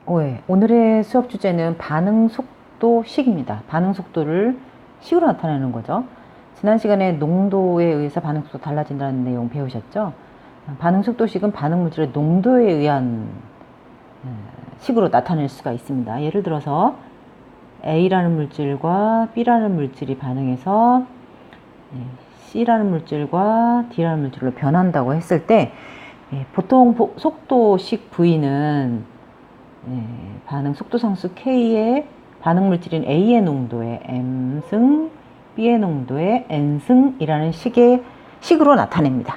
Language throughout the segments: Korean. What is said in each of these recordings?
네, 오늘의 수업 주제는 반응 속도 식입니다. 반응 속도를 식으로 나타내는 거죠. 지난 시간에 농도에 의해서 반응 속도 달라진다는 내용 배우셨죠? 반응 속도 식은 반응 물질의 농도에 의한 식으로 나타낼 수가 있습니다. 예를 들어서 A라는 물질과 B라는 물질이 반응해서 C라는 물질과 D라는 물질로 변한다고 했을 때 보통 속도식 V는 반응 속도 상수 K의 반응 물질인 A의 농도에 M승, B의 농도에 N승이라는 식으로 나타냅니다.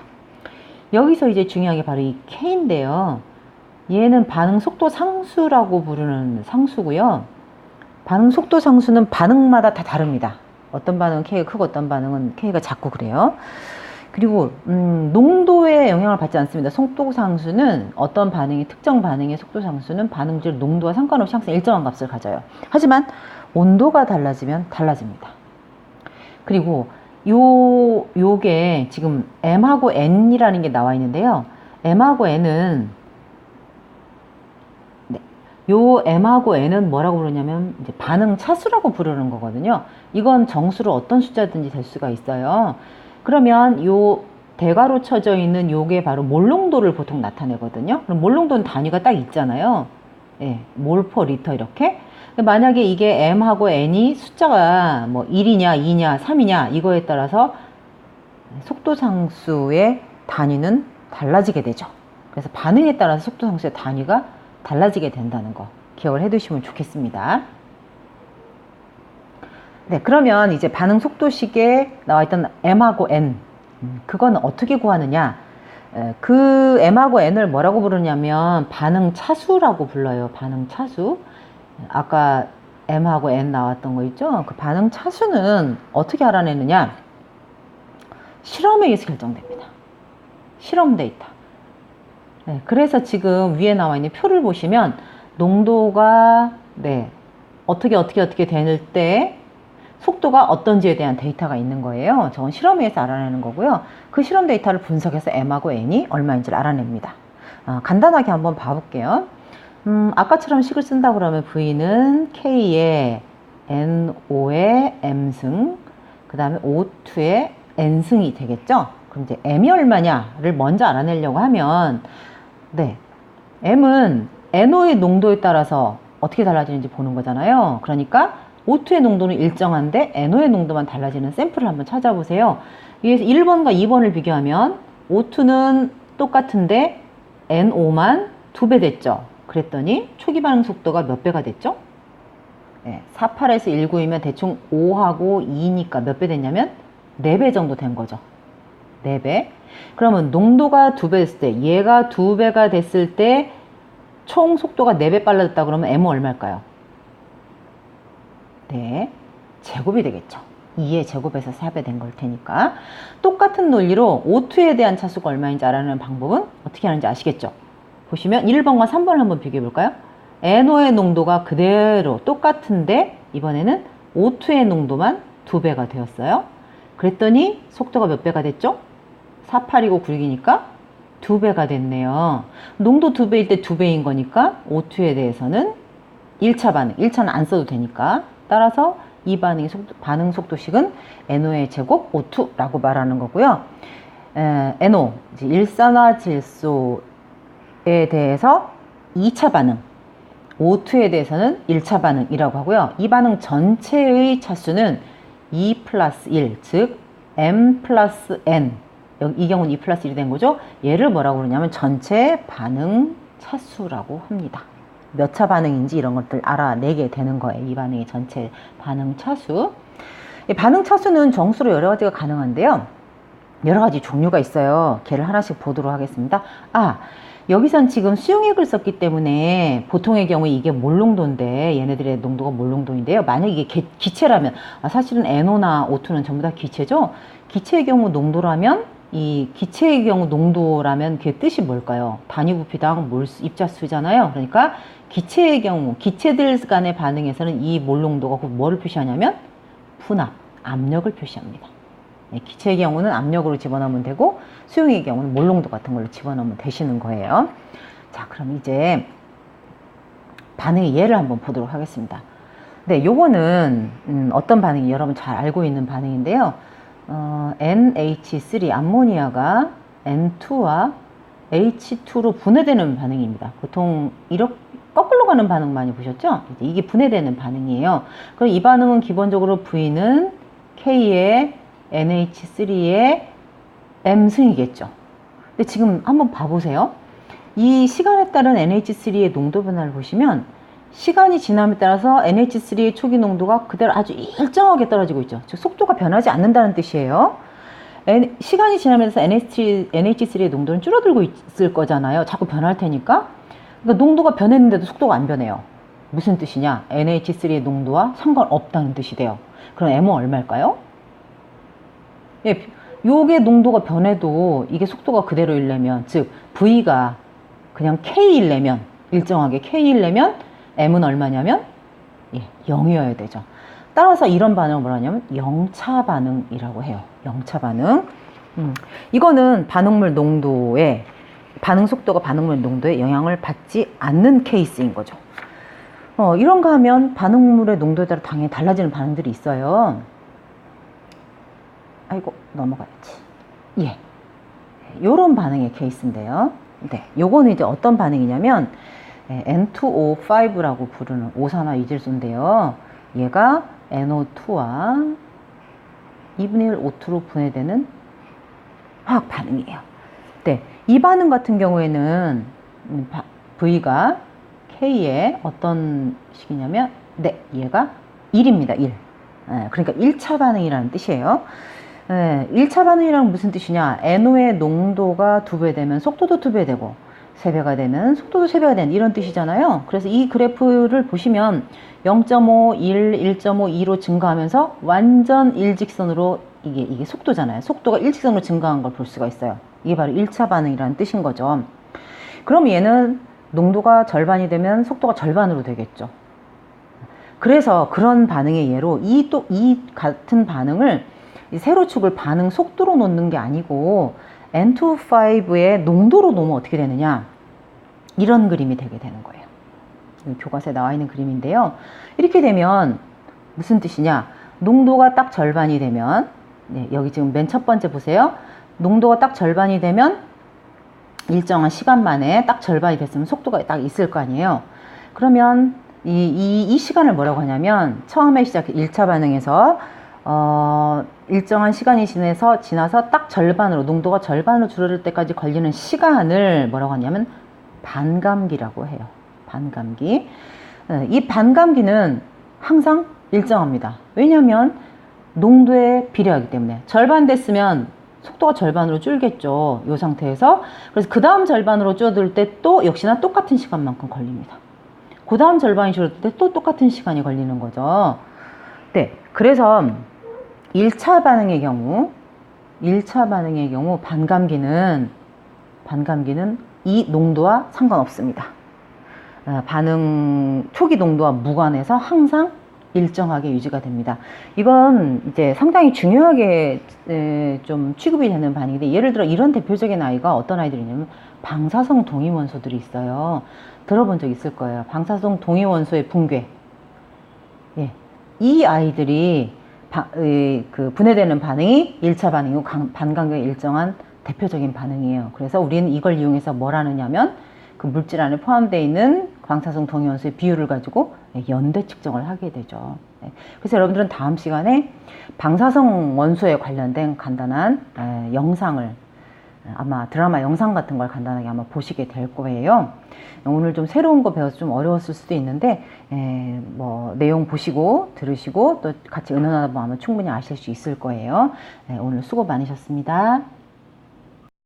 여기서 이제 중요한 게 바로 이 K인데요. 얘는 반응 속도 상수라고 부르는 상수고요. 반응 속도 상수는 반응마다 다 다릅니다. 어떤 반응은 K가 크고 어떤 반응은 K가 작고 그래요. 그리고 농도에 영향을 받지 않습니다. 속도 상수는 어떤 반응이 특정 반응의 속도 상수는 반응질 농도와 상관없이 항상 일정한 값을 가져요. 하지만 온도가 달라지면 달라집니다. 그리고 요게 지금 M하고 N이라는 게 나와 있는데요. M하고 N은 요 M하고 N은 뭐라고 부르냐면 이제 반응 차수라고 부르는 거거든요. 이건 정수로 어떤 숫자든지 될 수가 있어요. 그러면 요 대괄호 쳐져 있는 요게 바로 몰농도를 보통 나타내거든요. 그럼 몰농도는 단위가 딱 있잖아요. 예, 몰퍼 리터 이렇게. 만약에 이게 M하고 N이 숫자가 뭐 1이냐, 2냐, 3이냐 이거에 따라서 속도 상수의 단위는 달라지게 되죠. 그래서 반응에 따라서 속도 상수의 단위가 달라지게 된다는 거 기억을 해 두시면 좋겠습니다. 네, 그러면 이제 반응 속도식에 나와 있던 M하고 N, 그건 어떻게 구하느냐? 그 M하고 N을 뭐라고 부르냐면 반응 차수라고 불러요. 반응 차수. 아까 M하고 N 나왔던 거 있죠? 그 반응 차수는 어떻게 알아내느냐? 실험에 의해서 결정됩니다. 실험 데이터. 네, 그래서 지금 위에 나와 있는 표를 보시면 농도가 어떻게 될 때 속도가 어떤지에 대한 데이터가 있는 거예요. 저건 실험에 의해서 알아내는 거고요. 그 실험 데이터를 분석해서 M하고 N이 얼마인지를 알아냅니다. 간단하게 한번 봐볼게요. 아까처럼 식을 쓴다 그러면 V는 K에 NO의 M승, 그 다음에 O2의 N승이 되겠죠? 그럼 이제 M이 얼마냐를 먼저 알아내려고 하면 M은 NO의 농도에 따라서 어떻게 달라지는지 보는 거잖아요. 그러니까 O2의 농도는 일정한데 NO의 농도만 달라지는 샘플을 한번 찾아보세요. 위에서 1번과 2번을 비교하면 O2는 똑같은데 NO만 2배 됐죠. 그랬더니 초기 반응 속도가 몇 배가 됐죠? 48에서 19이면 대충 5하고 2니까 몇 배 됐냐면 4배 정도 된 거죠. 4배. 그러면 농도가 2배 됐을 때, 얘가 2배가 됐을 때 총 속도가 4배 빨라졌다 그러면 M은 얼마일까요? 네, 제곱이 되겠죠. 2의 제곱에서 4배 된 걸 테니까. 똑같은 논리로 O2에 대한 차수가 얼마인지 알아내는 방법은 어떻게 하는지 아시겠죠? 보시면 1번과 3번을 한번 비교해 볼까요? NO의 농도가 그대로 똑같은데 이번에는 O2의 농도만 2배가 되었어요. 그랬더니 속도가 몇 배가 됐죠? 48이고 96이니까 2배가 됐네요. 농도 2배일 때 2배인 거니까 O2에 대해서는 1차 반응, 1차는 안 써도 되니까 따라서 이 반응의 반응 속도식은 NO의 제곱 O2라고 말하는 거고요. NO, 일산화질소에 대해서 2차 반응, O2에 대해서는 1차 반응이라고 하고요. 이 반응 전체의 차수는 2 플러스 1, 즉 M 플러스 N, 이 경우는 2 플러스 1이 된 거죠. 얘를 뭐라고 그러냐면 전체 반응 차수라고 합니다. 몇 차 반응인지 이런 것들 알아내게 되는 거예요. 이 반응의 전체 반응 차수. 이 반응 차수는 정수로 여러 가지가 가능한데요. 여러 가지 종류가 있어요. 걔를 하나씩 보도록 하겠습니다. 여기선 지금 수용액을 썼기 때문에 보통의 경우에 이게 몰농도인데 얘네들의 농도가 몰농도인데요. 만약 이게 기체라면 사실은 NO나 O2는 전부 다 기체죠. 기체의 경우 농도라면 이 기체의 경우 농도라면 그게 뜻이 뭘까요? 단위 부피당 몰수 입자수잖아요. 그러니까 기체의 경우 기체들 간의 반응에서는 이 몰농도가 뭐를 표시하냐면 분압, 압력을 표시합니다. 기체의 경우는 압력으로 집어넣으면 되고 수용의 경우는 몰농도 같은 걸로 집어넣으면 되시는 거예요. 자, 그럼 이제 반응의 예를 한번 보도록 하겠습니다. 네, 요거는 어떤 반응이 여러분 잘 알고 있는 반응인데요. NH3 암모니아가 N2와 H2로 분해되는 반응입니다. 보통 이렇게 거꾸로 가는 반응 많이 보셨죠? 이게 분해되는 반응이에요. 그럼 이 반응은 기본적으로 V는 K의 NH3의 M승이겠죠. 근데 지금 한번 봐보세요. 이 시간에 따른 NH3의 농도 변화를 보시면 시간이 지남에 따라서 NH3의 초기 농도가 그대로 아주 일정하게 떨어지고 있죠. 즉 속도가 변하지 않는다는 뜻이에요. 시간이 지나면서 NH3의 농도는 줄어들고 있을 거잖아요. 자꾸 변할 테니까. 그러니까 농도가 변했는데도 속도가 안 변해요. 무슨 뜻이냐? NH3의 농도와 상관없다는 뜻이 돼요. 그럼 M은 얼마일까요? 예, 요게 농도가 변해도 이게 속도가 그대로이려면, 즉 V가 그냥 K이려면, 일정하게 K이려면 M은 얼마냐면 0이어야 되죠. 따라서 이런 반응을 뭐라 하냐면 영차 반응이라고 해요. 영차 반응. 이거는 반응물 농도에, 반응 속도가 반응물 농도에 영향을 받지 않는 케이스인 거죠. 이런가 하면 반응물의 농도에 따라 당연히 달라지는 반응들이 있어요. 아이고, 넘어가야지. 예. 요런 반응의 케이스인데요. 네. 요거는 이제 어떤 반응이냐면, N2O5라고 부르는 오산화 이질소인데요. 얘가 NO2와 2분의 1 O2로 분해되는 화학 반응이에요. 네. 이 반응 같은 경우에는 V가 K의 어떤 식이냐면, 네, 얘가 1입니다. 1. 그러니까 1차 반응이라는 뜻이에요. 1차 반응이란 무슨 뜻이냐? NO의 농도가 2배 되면 속도도 2배 되고 3배가 되면 속도도 3배가 되는 이런 뜻이잖아요. 그래서 이 그래프를 보시면 0.5, 1, 1.5, 2로 증가하면서 완전 일직선으로 이게 속도잖아요. 속도가 일직선으로 증가한 걸 볼 수가 있어요. 이게 바로 1차 반응이라는 뜻인 거죠. 그럼 얘는 농도가 절반이 되면 속도가 절반으로 되겠죠. 그래서 그런 반응의 예로 이 같은 반응을 이 세로축을 반응 속도로 놓는 게 아니고 N25의 농도로 놓으면 어떻게 되느냐, 이런 그림이 되게 되는 거예요. 교과서에 나와 있는 그림인데요. 이렇게 되면 무슨 뜻이냐, 농도가 딱 절반이 되면, 네, 여기 지금 맨 첫 번째 보세요. 농도가 딱 절반이 되면 일정한 시간 만에 딱 절반이 됐으면 속도가 딱 있을 거 아니에요. 그러면 이 시간을 뭐라고 하냐면, 처음에 시작 1차 반응에서 일정한 시간이 지나서 딱 절반으로, 농도가 절반으로 줄어들 때까지 걸리는 시간을 뭐라고 하냐면 반감기라고 해요. 반감기. 이 반감기는 항상 일정합니다. 왜냐하면 농도에 비례하기 때문에. 절반 됐으면 속도가 절반으로 줄겠죠. 이 상태에서. 그래서 그 다음 절반으로 줄어들 때 또 역시나 똑같은 시간만큼 걸립니다. 그 다음 절반이 줄어들 때 또 똑같은 시간이 걸리는 거죠. 네. 그래서 1차 반응의 경우 반감기는 이 농도와 상관없습니다. 반응 초기 농도와 무관해서 항상 일정하게 유지가 됩니다. 이건 이제 상당히 중요하게 좀 취급이 되는 반응인데, 예를 들어 이런 대표적인 아이가 어떤 아이들이냐면 방사성 동위원소들이 있어요. 들어본 적 있을 거예요. 방사성 동위원소의 붕괴. 예. 이 아이들이 그 분해되는 반응이 1차 반응이고 반감기가 일정한 대표적인 반응이에요. 그래서 우리는 이걸 이용해서 뭘 하느냐면 그 물질 안에 포함되어 있는 방사성 동위원소의 비율을 가지고 연대 측정을 하게 되죠. 그래서 여러분들은 다음 시간에 방사성 원소에 관련된 간단한 영상을, 아마 드라마 영상 같은 걸 간단하게 아마 보시게 될 거예요. 오늘 좀 새로운 거 배워서 좀 어려웠을 수도 있는데, 뭐 내용 보시고 들으시고 또 같이 의논하다 보면 아마 충분히 아실 수 있을 거예요. 오늘 수고 많으셨습니다.